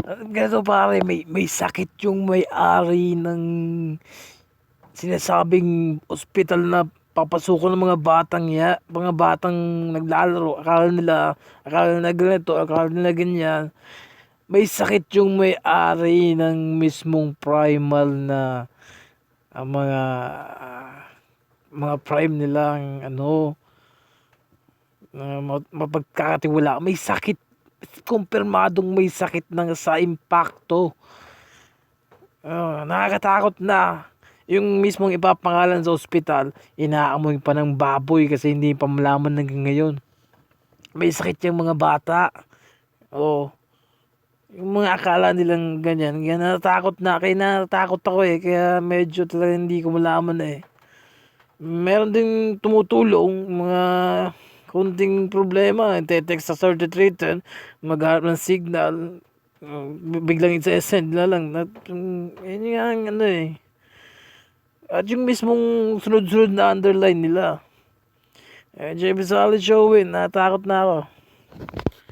Ganito pare, may sakit yung may-ari ng sinasabing ospital na papasukan ng mga batang naglalaro. Akala nila ganito, akala nila ganyan. May sakit yung may-ari ng mismong primal na ang mga prime nilang mapagkakatiwala. May sakit, kumpirmadong may sakit ng sa impacto. Nakakatakot na. Yung mismong ipapangalan sa ospital, inaamoy pa ng baboy kasi hindi pa malaman hanggang ngayon. May sakit yung mga bata. Oh, yung mga akala nilang ganyan. Kaya natatakot na. Kaya natatakot ako eh. Kaya medyo talaga hindi ko malaman eh. Meron din tumutulong mga kunting problema. Te-text sa certain written, magharap ng signal. Biglang isa-send na lang. Yun nga ang eh. At yung mismong sunod-sunod na underline nila. JB Solid Showin, natakot na ako.